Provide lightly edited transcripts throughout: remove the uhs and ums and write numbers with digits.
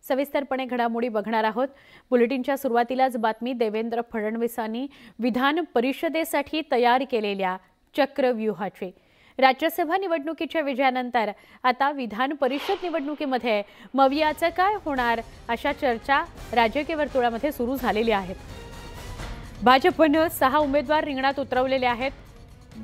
सविस्तरपणे घडामोडी बघणार आहोत। बुलेटिनच्या सुरुवातीलाच बातमी देवेंद्र फडणवीसांनी विधान परिषदेसाठी तयार केलेल्या चक्रव्यूहाची। राज्यसभा निवडणुकीच्या विजयानंतर आता विधान परिषद निवडणुकीमध्ये मवियाचं काय होणार अशा चर्चा राजकीय वर्तुळामध्ये सुरू झालेल्या आहेत। भाजपने 6 उमेदवार रिंगणात उतरवलेले आहेत।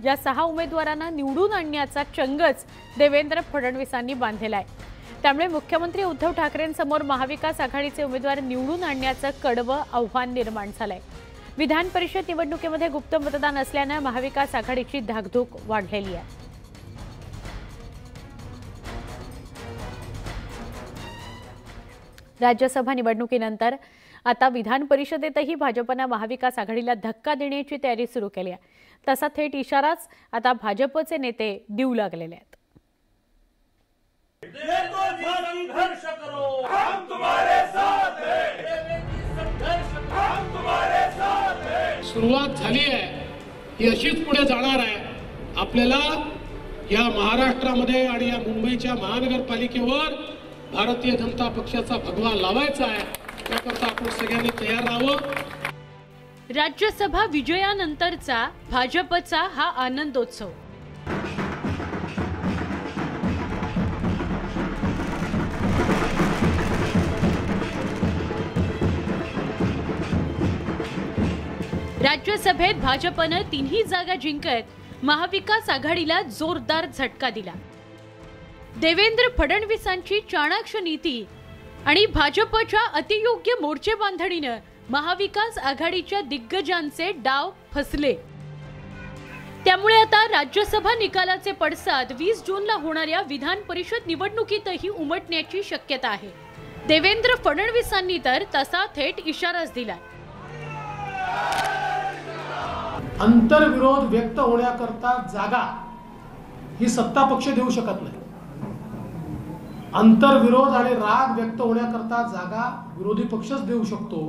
या 6 उमेदवारांना निवडून आणण्याचा चंगच देवेंद्र फडणवीसांनी बांधलेला आहे। त्यामुळे मुख्यमंत्री उद्धव ठाकरेंसमोर महाविकास आघाडीचे उमेदवार निवडून आणण्याचं कडवं आव्हान निर्माण झालंय। विधान परिषद निवडणुकीमध्ये गुप्त मतदान असल्याने महाविकास आघाडीची धाकधूक वाढलेली आहे। राज्यसभा निवडणुकीनंतर आता विधान परिषदेतही भाजपने महाविकास आघाडीला धक्का देण्याची तयारी सुरू केली आहे। तसा थेट इशाराच आता भाजपचे नेते देऊ लागलेले आहेत। सुरुवात झाली आहे, ही अशीच पुढे जाणार आहे। आपल्याला या महाराष्ट्रामध्ये आणि या मुंबईच्या महानगरपालिकेवर भारतीय जनता पक्षाचा भगवा लावायचा आहे। त्याकरता आपण सगळ्यांनी तयार राहावं। राज्यसभा विजयानंतरचा भाजपचा हा आनंदोत्सव। राज्यसभेत भाजपने 3ही जागा जिंकत महाविकास आघाडीला जोरदार झटका दिला। देवेंद्र फडणवीसांची चाणाक्ष नीती आणि भाजपच्या अतियोग्य मोर्चे बांधणीने महाविकास आघाडीच्या दिग्गजांचे डाव फसले। त्यामुळे आता राज्यसभा निकालाचे पडसाद 20 जूनला होणाऱ्या विधान परिषद निवडणुकीतही उमटण्याची शक्यता आहे। देवेंद्र फडणवीसांनी तर तसा थेट इशाराच दिला। अंतर्विरोध व्यक्त होण्याकरता जागा ही सत्ता पक्ष देऊ शकत नाही। अंतर्विरोध आणि राग व्यक्त होण्याकरता जागा विरोधी पक्षच देऊ शकतो।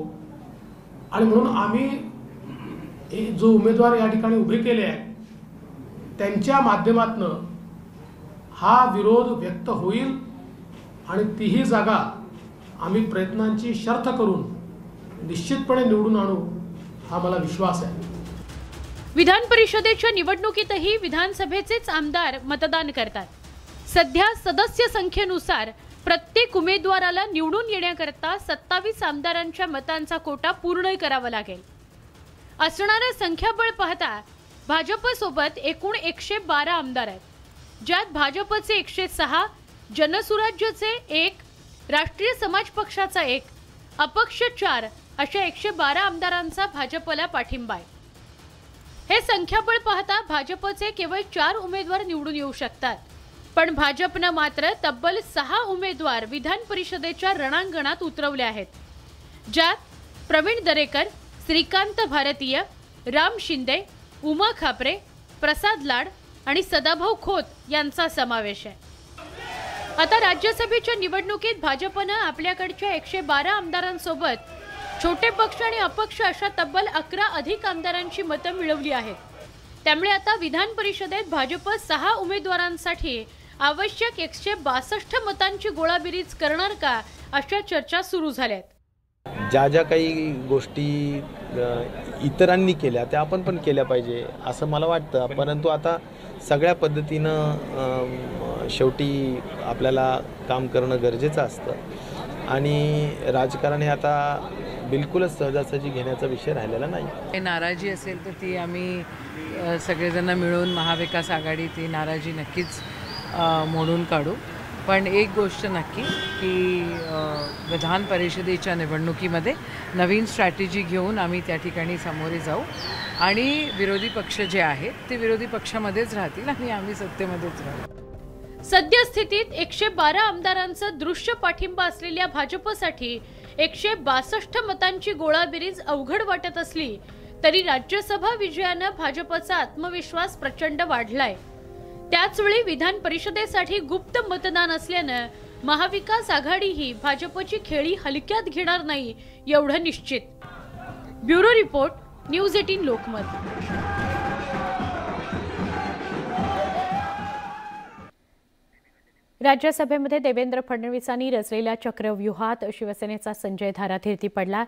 आणि म्हणून आम्ही जो उमेदवार या ठिकाणी उभे केले आहेत त्यांच्या माध्यमातून हा विरोध व्यक्त होईल आणि तीही जागा आम्ही प्रयत्नांची शर्थ करून निश्चितपणे निवडून आणू, हा मला विश्वास आहे। विधान परिषदेच्या निवडणुकीतही विधानसभेचेच आमदार मतदान करतात। सध्या सदस्य संख्येनुसार प्रत्येक उमेदवाराला निवडून येण्याकरता 27 आमदारांच्या मतांचा कोटा पूर्ण करावा लागेल। असणारे संख्याबळ पाहता भाजपसोबत एकूण 112 आमदार आहेत, ज्यात भाजपचे 106, जनसुराज्यचे 1, राष्ट्रीय समाज पक्षाचा 1, अपक्ष 4 अशा 112 आमदारांचा भाजपला पाठिंबा आहे। हे संख्याबळ पाहता भाजपचे केवळ 4 उमेदवार निवडून येऊ शकतात, पण भाजपने मात्र तब्बल 6 उमेदवार विधान परिषदेच्या रणांगणात उतरवले आहेत, ज्यात प्रवीण दरेकर, श्रीकांत भारतीय, राम शिंदे, उमा खापरे, प्रसाद लाड आणि सदाभाऊ खोत यांचा समावेश आहे। आता राज्यसभेच्या निवडणुकीत भाजपने आपल्याकडच्या 112 आमदारांसोबत छोटे पक्ष आणि अपक्ष अशा तब्बल 11 अधिक आमदारांची मतं मिळवली आहेत। त्यामुळे आता विधान परिषदेत भाजप 6 उमेदवारांसाठी आवश्यक 162 मतांची गोळाबेरीज करणार का अशा चर्चा सुरू झाल्यात। ज्या काही गोष्टी इतरांनी केल्या त्या आपण पण केल्या पाहिजे असं मला वाटतं। परंतु आता सगळ्या पद्धतीनं शेवटी आपल्याला काम करणं गरजेचं असतं आणि राजकारण हे आता बिलकुलच सहजासहजी घेण्याचा विषय राहिलेला नाही। नाराजी असेल तर ती आम्ही सगळेजण मिळून महाविकास आघाडी ती नाराजी नक्कीच मोडून काढू। पण एक गोष्ट नक्की की विधान परिषदेच्या निवडणुकीमध्ये नवीन स्ट्रॅटेजी घेऊन आम्ही त्या ठिकाणी सामोरे जाऊ आणि विरोधी पक्ष जे आहेत ते विरोधी पक्षामध्येच राहतील आणि आम्ही सत्तेमध्येच राहू। सद्यस्थितीत 112 आमदारांचा दृश्य पाठिंबा असलेल्या भाजपसाठी 162 मतांची गोळाबेरीज अवघड वाटत असली तरी राज्यसभा विजयाने भाजपचा आत्मविश्वास प्रचंड वाढलाय। त्याचवेळी विधान परिषदेसाठी गुप्त मतदान असल्याने महाविकास आघाडी ही भाजपची खेळी हलक्यात घेणार नाही एवढं निश्चित। Bureau report, news 18 Lokmat. राज्यसभेमध्ये देवेंद्र फडणवीसांनी रचलेल्या चक्रव्यूहात शिवसेनेचा संजय धारातीर्थी पडला।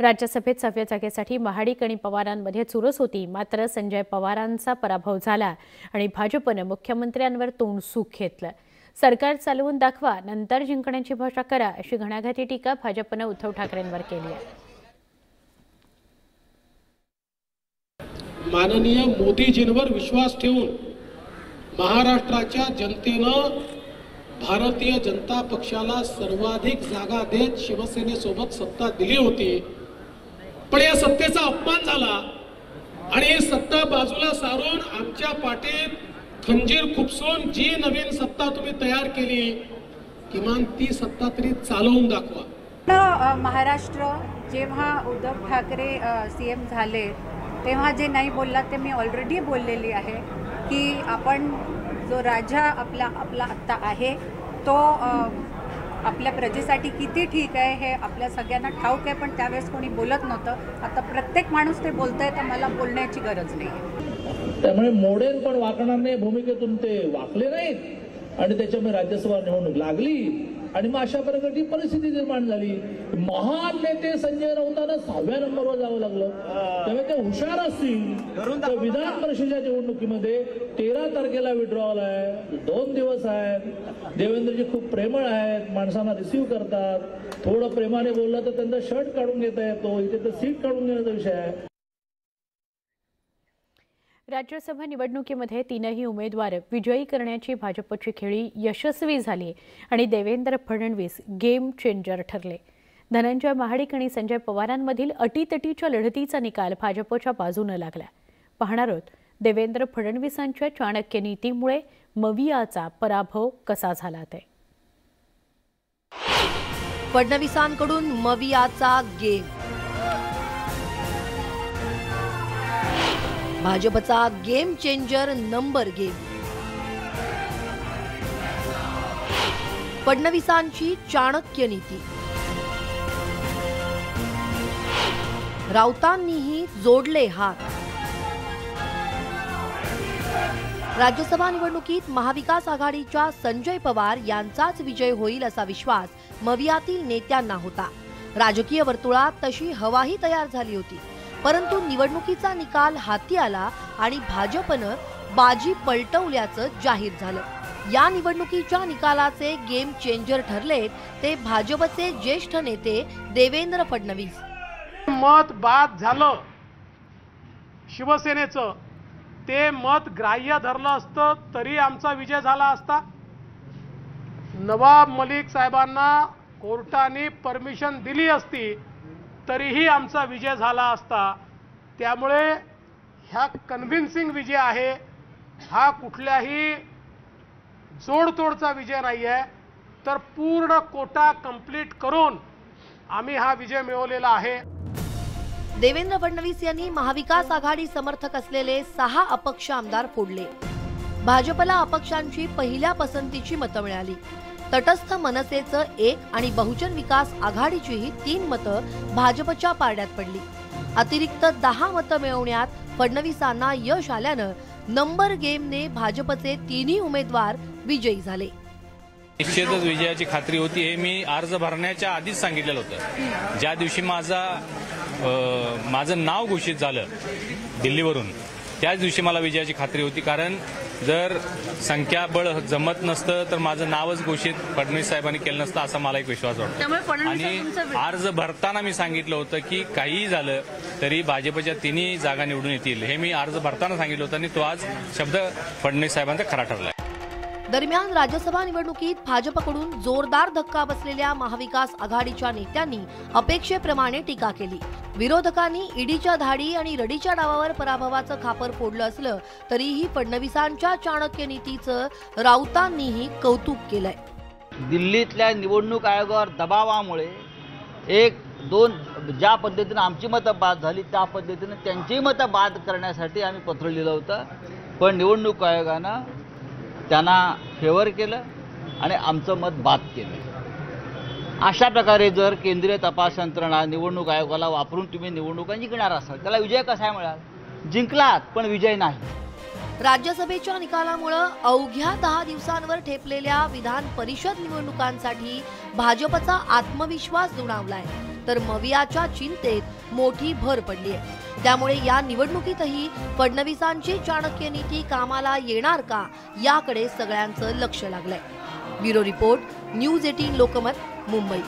राज्यसभेत 6व्या जागेसाठी महाडिक आणि पवारांमध्ये चुरस होती, मात्र संजय पवारांचा पराभव झाला आणि भाजपने मुख्यमंत्र्यांवर तोंडसूख घेतलं। सरकार चालवून दाखवा, नंतर जिंकण्याची भाषा करा, अशी घणाघाती टीका भाजपने उद्धव ठाकरेंवर केली आहे। माननीय मोदीजींवर विश्वास ठेवून महाराष्ट्राच्या जनतेनं भारतीय जनता पक्षाला सर्वाधिक जागा देत शिवसेनेसोबत सत्ता दिली होती, पण या सत्तेचा अपमान झाला आणि ही सत्ता बाजूला सारून आमच्या पाठीत खंजीर खुपसून जी नवीन सत्ता तुम्ही तयार केली, किमान ती सत्ता तरी चालवून दाखवा। महाराष्ट्र जेव्हा उद्धव ठाकरे सीएम झाले तेव्हा जे नाही बोलला ते मी ऑलरेडी बोललेली आहे की आपण जो राजा आपला आत्ता आहे तो आपल्या प्रजेसाठी किती ठीक आहे हे आपल्या सगळ्यांना ठाऊक आहे, पण त्यावेळेस कोणी बोलत नव्हतं। आता प्रत्येक माणूस ते बोलतंय, तर मला बोलण्याची गरज नाही। त्यामुळे मोडेल पण वाकणार नाही भूमिकेतून ते वाकले नाहीत आणि त्याच्यामुळे राज्यसभा निवडणूक लागली आणि मग अशा प्रकारची परिस्थिती निर्माण झाली। महान नेते संजय राऊतांना 6व्या नंबरवर जावं लागलं, त्यामुळे ते हुशार असतील तर विधान परिषदेच्या निवडणुकीमध्ये 13 तारखेला विड्रॉल आहे, 2 दिवस आहेत। देवेंद्रजी खूप प्रेमळ आहेत, माणसांना रिसीव्ह करतात, थोडं प्रेमाने बोललं तर त्यांचा शर्ट काढून घेता येतो, इथे तर सीट काढून घेण्याचा विषय आहे। राज्यसभा निवडणुकीमध्ये 3ही उमेदवार विजयी करण्याची भाजपची खेळी यशस्वी झाली आणि देवेंद्र फडणवीस गेम चेंजर ठरले। धनंजय महाडिक आणि संजय पवारांमधील अटीतटीच्या लढतीचा निकाल भाजपच्या बाजूने लागला। पाहणार आहोत देवेंद्र फडणवीसांच्या चाणक्य नीतीमुळे मवियाचा पराभव कसा झाला ते। फडणवीसांकडून मवियाचा गेम, भाजपचा गेम चेंजर नंबर गेम। फडणवीसांची चाणक्य नीती, राऊतांनीही जोडले हात। राज्यसभा निवडणुकीत महाविकास आघाडीच्या संजय पवार यांचाच विजय होईल असा विश्वास मवियातील नेत्यांना होता। राजकीय वर्तुळात तशी हवाही तयार झाली होती, परंतु निवडणुकीचा निकाल हाती आला आणि भाजपनं बाजी पलटवल्याचं जाहीर झालं। या निवडणुकीच्या निकालाचे गेम चेंजर ठरलेत ते भाजपचे ज्येष्ठ नेते देवेंद्र फडणवीस। मत बाद झालं शिवसेनेचं, ते मत ग्राह्य धरलं असतं तरी आमचा विजय झाला असता। नवाब मलिक साहेबांना कोर्टाने परमिशन दिली असती तरीही आमचा विजय झाला असता। त्यामुळे ह्या कन्व्हिन्सिंग विजय आहे, हा कुठल्याही जोडतोडचा विजय नाही आहे, तर पूर्ण कोटा कंप्लीट करून आम्ही हा विजय मिळवलेला आहे। देवेंद्र फडणवीस यांनी महाविकास आघाडी समर्थक असलेले 6 अपक्ष आमदार फोडले। भाजपला अपक्षांची पहिल्या पसंतीची मतं मिळाली। तटस्थ मनसेचं 1 आणि बहुजन विकास आघाडीचीही 3 मतं भाजपच्या पारड्यात पडली। अतिरिक्त 10 मतं मिळवण्यात फडणवीसांना यश आल्यानं नंबर गेमने भाजपचे 3ही उमेदवार विजयी झाले। निश्चितच विजयाची खात्री होती, हे मी अर्ज भरण्याच्या आधीच सांगितलेलं होतं। ज्या दिवशी माझं नाव घोषित झालं दिल्लीवरून, त्याच दिवशी मला विजयाची खात्री होती, कारण जर संख्याबळ जमत नसतं तर माझं नावच घोषित फडणवीस साहेबांनी केलं नसतं असा मला एक विश्वास वाटतो। आणि अर्ज भरताना मी सांगितलं होतं की काहीही झालं तरी भाजपच्या 3ही जागा निवडून येतील, हे मी अर्ज भरताना सांगितलं होतं आणि तो आज शब्द फडणवीस साहेबांचा खरा ठरलाय। दरम्यान राज्यसभा निवडणुकीत भाजपकडून जोरदार धक्का बसलेल्या महाविकास आघाडीच्या नेत्यांनी अपेक्षेप्रमाणे टीका केली। विरोधकांनी ईडीच्या धाडी आणि रडीच्या डावावर पराभवाचं खापर फोडलं असलं तरीही फडणवीसांच्या चाणक्य नीतीचं राऊतांनीही कौतुक केलंय। दिल्लीतल्या निवडणूक आयोगावर दबावामुळे 1-2 ज्या पद्धतीने आमची मतं बाद झाली त्या पद्धतीने त्यांचीही मतं बाद करण्यासाठी आम्ही पत्र लिहिलं होतं, पण निवडणूक आयोगानं त्यांना फेवर केलं आणि आमचं मत बाद केलं। अशा प्रकारे जर केंद्रीय तपास यंत्रणा निवडणूक आयोगाला वापरून तुम्ही निवडणुका जिंकणार असाल, त्याला विजय कसा मिळाला? जिंकलात पण विजय नाही। राज्यसभेच्या निकालामुळे अवघ्या 10 दिवसांवर ठेपलेल्या विधान परिषद निवडणुकांसाठी भाजपचा आत्मविश्वास दुणावलाय, तर मवियाच्या चिंतेत मोठी भर पडली आहे। त्यामुळे या निवडणुकीतही फडणवीसांची चाणक्य नीती कामाला येणार का याकडे सगळ्यांचं लक्ष लागलंय। Bureau report, news 18 Lokmat, Mumbai.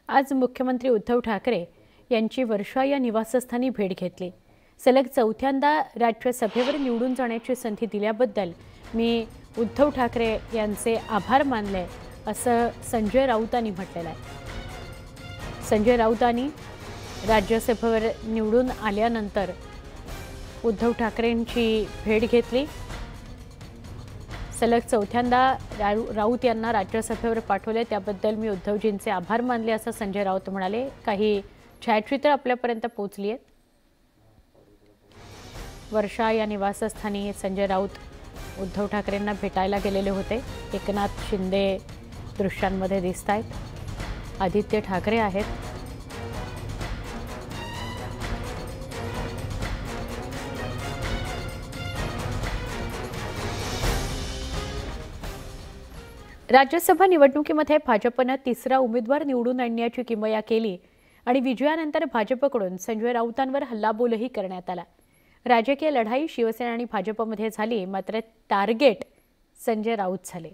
आज मुख्यमंत्री उद्धव ठाकरे यांची वर्षा या निवासस्थानी भेट घेतली। सलग चौथ्यांदा राज्यसभेवर निवडून जाण्याची संधी दिल्याबद्दल मी उद्धव ठाकरे यांचे आभार मानले, असं संजय राऊतांनी म्हटलेलं आहे। संजय राऊतांनी राज्यसभेवर निवडून आल्यानंतर उद्धव ठाकरेंची भेट घेतली। सलग चौथ्यांदा राऊत यांना राज्यसभेवर पाठवले, त्याबद्दल मी उद्धवजींचे आभार मानले, असं संजय राऊत म्हणाले। काही छायाचित्र आपल्यापर्यंत पोहोचली आहेत। वर्षा या निवासस्थानी संजय राऊत उद्धव ठाकरेंना भेटायला गेलेले होते। एकनाथ शिंदे दृश्यांमध्ये दिसत आहेत, आदित्य ठाकरे आहेत। राज्यसभा निवडणुकीमध्ये भाजपने तिसरा उमेदवार निवडून आणण्याची किमया केली आणि विजयानंतर भाजपकडून संजय राऊतांवर हल्लाबोलही करण्यात आला। राजकीय लढाई शिवसेना आणि भाजपमध्ये झाली, मात्र टार्गेट संजय राऊत झाले।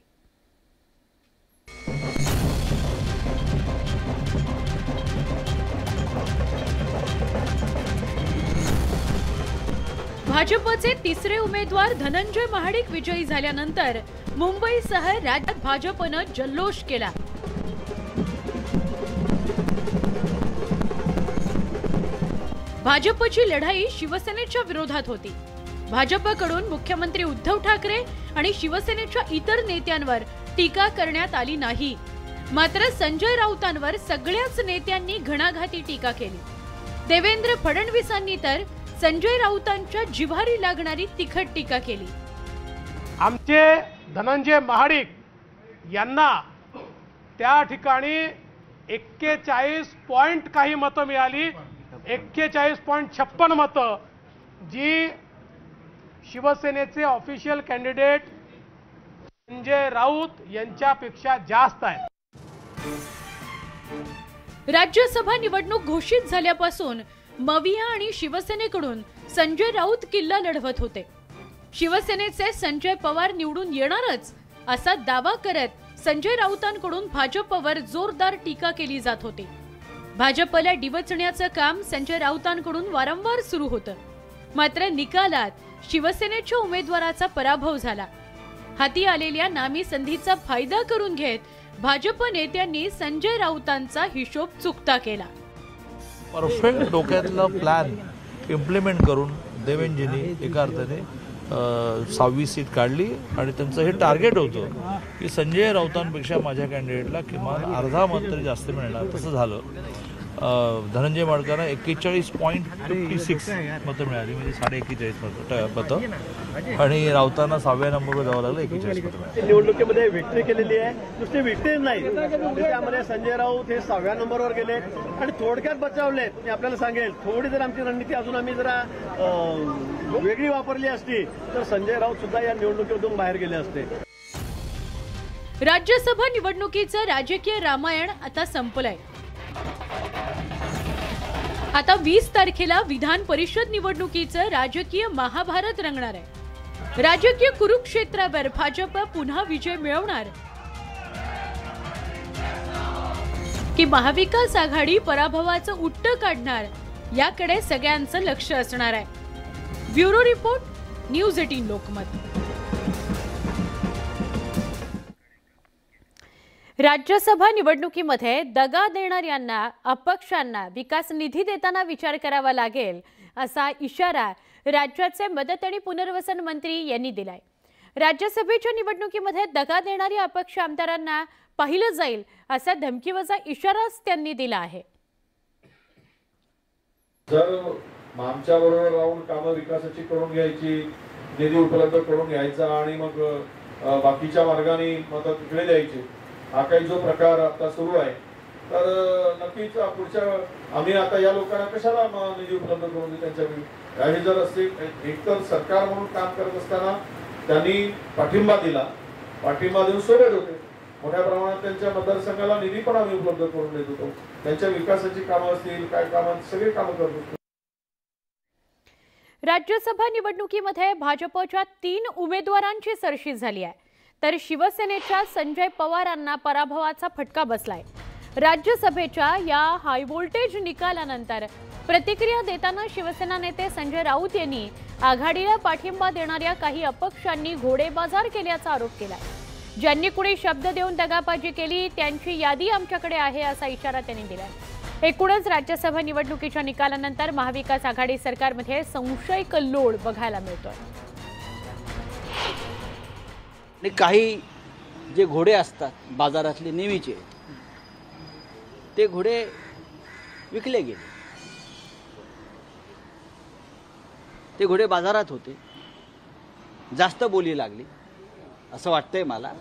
भाजपचे तिसरे उमेदवार धनंजय महाडिक विजयी झाल्यानंतर मुंबईसह राज्यात भाजपनं जल्लोष केला। भाजपची लढाई शिवसेनेच्या विरोधात होती। भाजपकडून मुख्यमंत्री उद्धव ठाकरे आणि शिवसेनेच्या इतर नेत्यांवर टीका करण्यात आली नाही, मात्र संजय राऊतांवर सगळ्याच नेत्यांनी घणाघाती टीका केली। देवेंद्र फडणवीसांनी तर संजय राऊतांच्या जिव्हारी लागणारी तिखट टीका केली। आमचे धनंजय महाडिक यांना त्या ठिकाणी 41 पॉइंट काही मतं मिळाली, 41.56 मतं, जी शिवसेनेचे ऑफिशियल कॅन्डिडेट संजय राऊत यांच्यापेक्षा जास्त आहे। राज्यसभा निवडणूक घोषित झाल्यापासून मविया आणि शिवसेनेकडून संजय राऊत किल्ला लढवत होते। शिवसेनेचे संजय पवार निवडून येणारच असा दावा करत संजय राऊतांकडून भाजपवर जोरदार टीका केली जात होती। भाजपला डिवचण्याचं काम संजय राऊतांकडून वारंवार सुरू होतं, मात्र निकालात शिवसेनेच्या उमेदवाराचा पराभव झाला। हाती आलेल्या नामी संधीचा फायदा करून घेत भाजप नेत्यांनी संजय राऊतांचा हिशोब चुकता केला। परफेक्ट डोक्यातला प्लॅन इम्प्लिमेंट करून देवेंद्रजींनी एका अर्थाने 6वी सीट काढली आणि त्यांचं हे टार्गेट होतं की संजय राऊतांपेक्षा माझ्या कॅन्डिडेटला किमान अर्धा मत तरी जास्त मिळणार। तसं झालं। धनंजय माडकांना 41.56 मतं मिळाली, म्हणजे 41.5 मतं, आणि राऊतांना 6व्या नंबरवर जावं लागलं, 41 मतं। निवडणुकीमध्ये विक्ट्री केलेली आहे। नुसती विक्ट्री नाही, त्यामध्ये संजय राऊत हे 6व्या नंबरवर गेले आणि थोडक्यात बचावले। मी आपल्याला सांगेल, थोडी जर आमची रणनीती अजून आम्ही जरा वेगळी वापरली असती तर संजय राऊत सुद्धा या निवडणुकीतून बाहेर गेले असते। राज्यसभा निवडणुकीचं राजकीय रामायण आता संपलंय। आता 20 तारखेला विधान परिषद निवडणुकीचं राजकीय महाभारत रंगणार आहे। राजकीय कुरुक्षेत्रावर भाजप पुन्हा विजय मिळवणार की महाविकास आघाडी पराभवाचं उट्ट काढणार, याकडे सगळ्यांचं लक्ष असणार आहे। Bureau report, news 18 Lokmat. Rajya Sabha निवडणुकीमध्ये दगा देणाऱ्यांना, अपक्षांना विकास निधी देताना विचार करावा लागेल, असा इशारा राज्याचे मदत आणि पुनर्वसन मंत्री यांनी दिलाय। राज्यसभेच्या निवडणुकीमध्ये दगा देणाऱ्या अपक्ष आमदारांना पाहिलं जाईल, असा धमकीवजा इशाराच त्यांनी दिला आहे। जर आमच्या बरोबर राहून कामं विकासाची करून घ्यायची, निधी उपलब्ध करून घ्यायचा आणि मग बाकीच्या मार्गाने मदत तिकडे द्यायची, हा काही जो प्रकार आता सुरू आहे तर नक्कीच पुढच्या आम्ही आता या लोकांना कशाला निधी उपलब्ध करून देऊ त्यांच्याकडे. हे जर असते एकतर सरकार म्हणून काम करत असताना त्यांनी पाठिंबा दिला, पाठिंबा देऊन सोबत होते. मोठ्या प्रमाणात त्यांच्या मतदारसंघाला निधी पण आम्ही उपलब्ध करून देत होतो. त्यांच्या विकासाची कामं असतील, काय कामं, सगळे कामं करत होतो. राज्यसभा निवडणुकीमध्ये भाजपच्या 3 उमेदवारांची सरशी झाली आहे, तर शिवसेनेच्या संजय पवारांना पराभवाचा फटका बसलाय. राज्यसभेच्या या हाय व्होल्टेज निकालानंतर प्रतिक्रिया देताना शिवसेना नेते संजय राऊत यांनी आघाडीला पाठिंबा देणाऱ्या काही अपक्षांनी घोडेबाजार केल्याचा आरोप केला. ज्यांनी कुणी शब्द देऊन दगाबाजी केली त्यांची यादी आमच्याकडे आहे असा इशारा त्यांनी दिला. एकूणच राज्यसभा निवडणुकीच्या निकालानंतर महाविकास आघाडी सरकारमध्ये संशय कल्लोळ बघायला मिळतोय. काही जे घोडे असतात बाजारातले नेहमीचे, ते घोडे विकले गेले. ते घोडे बाजारात होते, जास्त बोली लागली असं वाटतंय मला,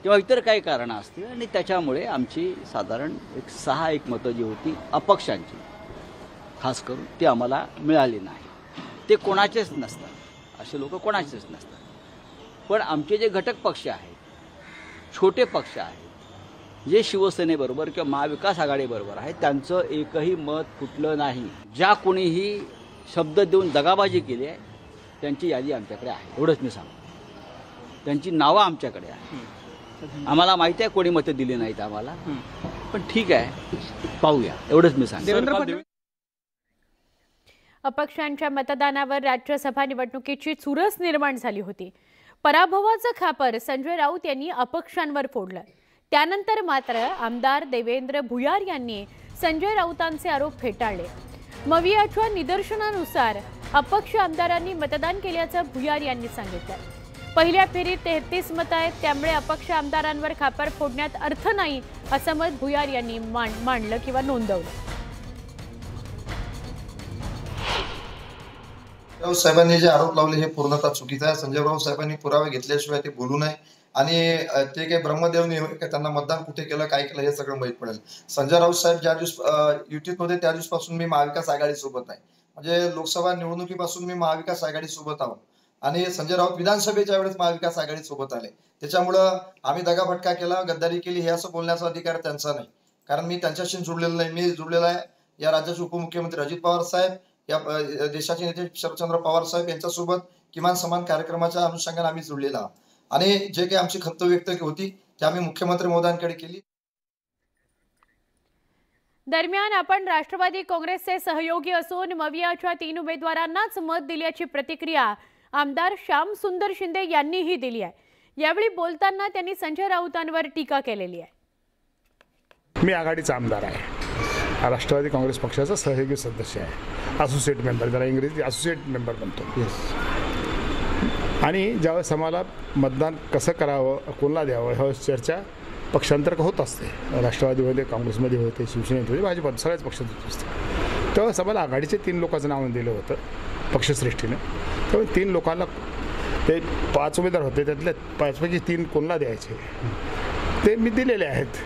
किंवा इतर काही कारणं असतील, आणि त्याच्यामुळे आमची साधारण 6-1 मतं जी होती अपक्षांची खास करून ती आम्हाला मिळाली नाही. ते कोणाचेच नसतात, असे लोक कोणाचेच नसतात. पण आमचे जे घटक पक्ष आहेत, छोटे पक्ष आहेत, जे शिवसेनेबरोबर किंवा महाविकास आघाडीबरोबर आहेत, त्यांचं एकही मत फुटलं नाही. ज्या कोणीही शब्द देऊन दगाबाजी केली आहे त्यांची यादी आमच्याकडे आहे, एवढंच मी सांगतो. त्यांची नावं आमच्याकडे आहे. आम्हाला माहिती आहे कोणी मतं दिली नाहीत आम्हाला, पण ठीक आहे, पाहूया, एवढंच मी सांगतो. अपक्षांच्या मतदानावर राज्यसभा निवडणुकीची चुरस निर्माण झाली होती. पराभवाचं खापर संजय राऊत यांनी अपक्षांवर फोडलं. त्यानंतर मात्र आमदार देवेंद्र भुयार यांनी संजय राऊतांचे आरोप फेटाळले. मवियाच्या निदर्शनानुसार अपक्ष आमदारांनी मतदान केल्याचं भुयार यांनी सांगितलं. पहिल्या फेरीत 33 मतं आहेत, त्यामुळे अपक्ष आमदारांवर खापर फोडण्यात अर्थ नाही असं मत भुयार यांनी मांडलं किंवा नोंदवलं. राऊत साहेबांनी जे आरोप लावले हे पूर्णतः चुकीचं आहे. संजय राऊत साहेबांनी पुरावे घेतल्याशिवाय ते बोलू नये, आणि ते काही ब्रह्मदेव त्यांना मतदान कुठे केलं, काय केलं हे सगळं माहीत पडेल. संजय राऊत साहेब ज्या दिवस युतीत होते त्या दिवसापासून मी महाविकास आघाडी सोबत आहे, म्हणजे लोकसभा निवडणुकीपासून मी महाविकास आघाडी सोबत आहोत, आणि संजय राऊत विधानसभेच्या वेळेस महाविकास आघाडी सोबत आले. त्याच्यामुळं आम्ही दगाफटका केला, गद्दारी केली हे असं बोलण्याचा अधिकार त्यांचा नाही, कारण मी त्यांच्याशी जुळलेलं नाही. मी जुळलेला आहे या राज्याचे उपमुख्यमंत्री अजित पवार साहेब, या देशाचे नेते शरदचंद्र पवार साहेब यांच्यासोबत किमान समान कार्यक्रमाच्या अनुषंगाने आम्ही जुळलेला आहोत, आणि जे काही आमची खंत व्यक्त होती ते आम्ही मुख्यमंत्री महोदयांकडे केली. दरम्यान आपण राष्ट्रवादी काँग्रेसचे सहयोगी असून मवियाच्या 3 उमेदवारांनाच मत दिल्याची प्रतिक्रिया आमदार श्याम सुंदर शिंदे यांनीही दिली आहे. यावेळी बोलताना त्यांनी संजय राऊतांवर टीका केलेली आहे. मी आघाडीचा आमदार आहे, राष्ट्रवादी काँग्रेस पक्षाचा सहयोगी सदस्य आहे, असोसिएट मेंबर, ज्याला इंग्रजी असोसिएट मेंबर म्हणतो. आणि ज्यावेळेस आम्हाला मतदान कसं करावं, कोणाला द्यावं ह्या चर्चा पक्षांतर होत असते. राष्ट्रवादीमध्ये, काँग्रेसमध्ये होते, शिवसेनेत होते, भाजपात, सगळ्याच पक्षात होत असते. त्यावेळेस आम्हाला आघाडीचे 3 लोकांचं नाव दिलं होतं पक्षश्रेष्ठीनं. त्यामुळे 3 लोकांना, ते 5 उमेदवार होते, त्यातल्या 5पैकी 3 कोणाला द्यायचे ते मी दिलेले आहेत.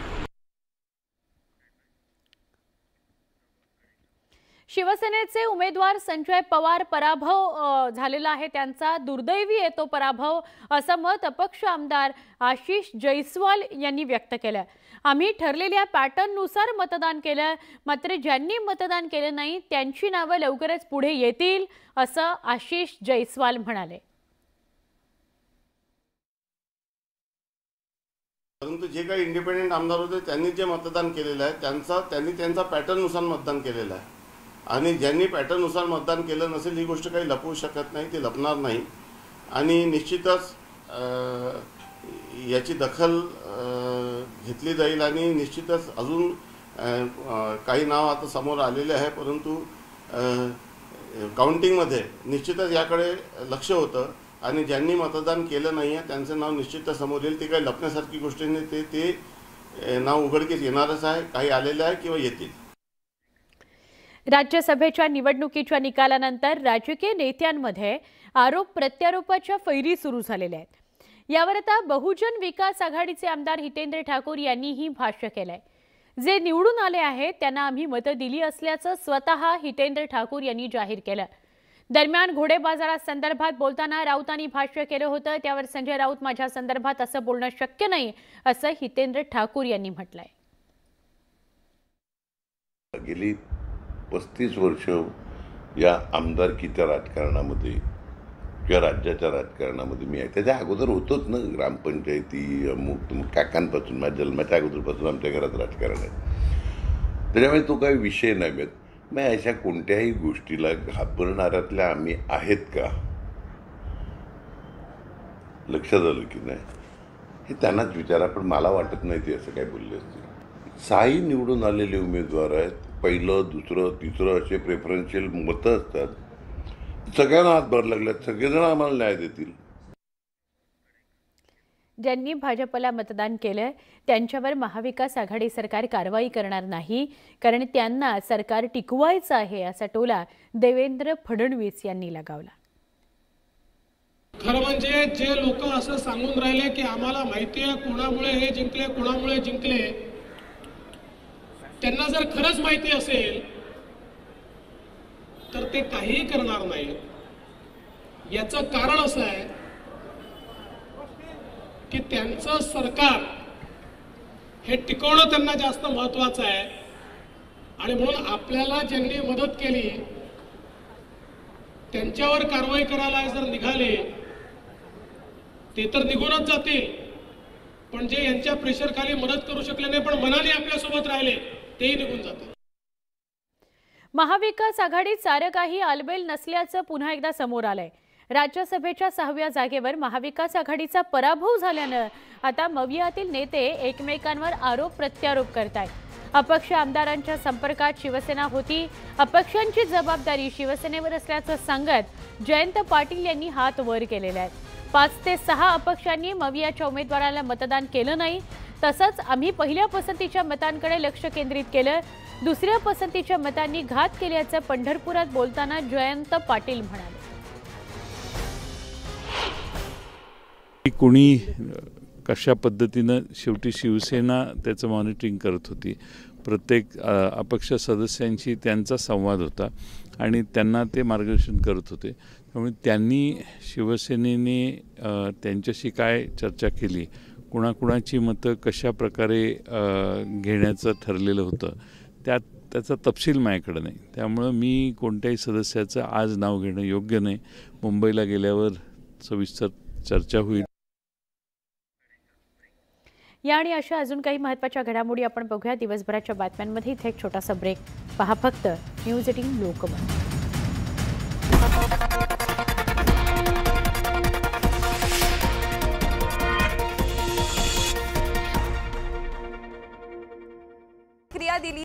शिवसेनेचे उमेदवार संजय पवार पराभव झालेला आहे, त्यांचा दुर्दैवी आहे तो पराभव असं मत अपक्ष आमदार आशिष जयस्वाल यांनी व्यक्त केलं. आम्ही ठरलेल्या पॅटर्ननुसार मतदान केलं, मात्र ज्यांनी मतदान केलं नाही त्यांची नावं लवकरच पुढे येतील असं आशिष जयस्वाल म्हणाले. परंतु जे काही इंडिपेंडेंट आमदार होते त्यांनी जे मतदान केलेलं आहे त्यांनी त्यांचा पॅटर्ननुसार मतदान केलेलं आहे, आणि ज्यांनी पॅटर्ननुसार मतदान केलं नसेल ही गोष्ट काही लपवू शकत नाही, ती लपणार नाही. आणि निश्चितच याची दखल घेतली जाईल, आणि निश्चितच अजून काही नाव आता समोर आलेले आहे, परंतु काउंटिंगमध्ये निश्चितच याकडे लक्ष होतं, आणि ज्यांनी मतदान केलं नाही आहे त्यांचं नाव निश्चितच समोर येईल. ते काही लपण्यासारखी गोष्ट नाही, ते नाव उघडकीस येणारच आहे, काही आलेले आहे किंवा येतील. राज्यसभेच्या निवडणुकीच्या निकालानंतर राजकीय नेत्यांमध्ये आरोप प्रत्यारोपाच्या फैरी सुरू झालेल्या आहेत. यावर आता बहुजन विकास आघाडीचे आमदार हितेंद्र ठाकूर यांनीही भाष्य केलंय। जे निवडून आले आहेत त्यांना आम्ही मतं दिली असल्याचं स्वतः हितेंद्र ठाकूर यांनी जाहीर केलं। दरम्यान घोडे बाजारासंदर्भात बोलताना राऊतांनी भाष्य केलं होतं, त्यावर संजय राऊत माझ्या संदर्भात असं बोलणं शक्य नाही असं हितेंद्र ठाकूर यांनी म्हटलंय। गेली 35 वर्ष या आमदारकीच्या राजकारणामध्ये किंवा राज्याच्या राजकारणामध्ये मी आहे। त्याच्या अगोदर होतोच ना, ग्रामपंचायती अमुक काकांपासून, माझ्या जन्माच्या अगोदरपासून आमच्या घरात राजकारण आहे। त्याच्यामुळे तो काही विषय नाही। मग अशा कोणत्याही गोष्टीला घाबरणाऱ्यातल्या आम्ही आहेत का, लक्षात आलं की नाही हे त्यांनाच विचारा, पण मला वाटत नाही ते असं काय बोलले असतील। 6 निवडून आलेले उमेदवार आहेत, पहिलं दुसरं तिसरं असे प्रेफरन्शियल मतं असतात। सगळ्यांना हातभार लागल्यात, सगळेजण आम्हाला न्याय देतील। ज्यांनी भाजपला मतदान केलं त्यांच्यावर महाविकास आघाडी सरकार कारवाई करणार नाही, कारण त्यांना सरकार टिकवायचं आहे असा टोला देवेंद्र फडणवीस यांनी लगावला। खरं म्हणजे जे लोक असं सांगून राहिले की आम्हाला माहिती आहे कोणामुळे हे जिंकले कोणामुळे जिंकले, त्यांना जर खरंच माहिती असेल तर ते काहीही करणार नाही। याचं कारण असं आहे की त्यांचं सरकार हे टिकवणं त्यांना जास्त महत्त्वाचं आहे, आणि म्हणून आपल्याला ज्यांनी मदत केली त्यांच्यावर कारवाई करायला जर निघाले ते तर निघूनच जातील, पण जे यांच्या प्रेशर खाली मदत करू शकले नाही पण मनाने आपल्यासोबत राहिले तेही निघून जातील। महाविकास आघाडीत सारं काही आलबेल नसल्याचं पुन्हा एकदा समोर आलंय। राज्यसभेच्या 6व्या जागेवर महाविकास आघाडीचा पराभव झाल्यानं आता मवियातील नेते एकमेकांवर आरोप प्रत्यारोप करतायत। अपक्ष आमदारांच्या संपर्कात शिवसेना होती, अपक्षांची जबाबदारी शिवसेनेवर असल्याचं सांगत जयंत पाटील यांनी हात वर केलेले आहेत। 5 ते 6 अपक्षांनी मवियाच्या उमेदवाराला मतदान केलं नाही, तसंच आम्ही पहिल्या पसंतीच्या मतांकडे लक्ष केंद्रित केलं, दुसऱ्या पसंतीच्या मतांनी घात केल्याचं पंढरपुरात बोलताना जयंत पाटील म्हणाले। कोणी कशा पद्धतीनं शेवटी शिवसेना त्याचं मॉनिटरिंग करत होती, प्रत्येक अपक्ष सदस्यांशी त्यांचा संवाद होता आणि त्यांना ते मार्गदर्शन करत होते। त्यामुळे त्यांनी शिवसेनेने त्यांच्याशी काय चर्चा केली, कुणाकुणाची मतं कशा प्रकारे घेण्याचं ठरलेलं होतं त्याचा तपशील माझ्याकडे नाही। त्यामुळं मी कोणत्याही सदस्याचं आज नाव घेणं योग्य नाही। मुंबईला गेल्यावर सविस्तर चर्चा होईल। या आणि अशा अजून काही महत्त्वाच्या घडामोडी आपण बघूया दिवसभराच्या बातम्यांमध्ये। इथे एक छोटासा ब्रेक, पहा फक्त न्यूज 18 लोकमत।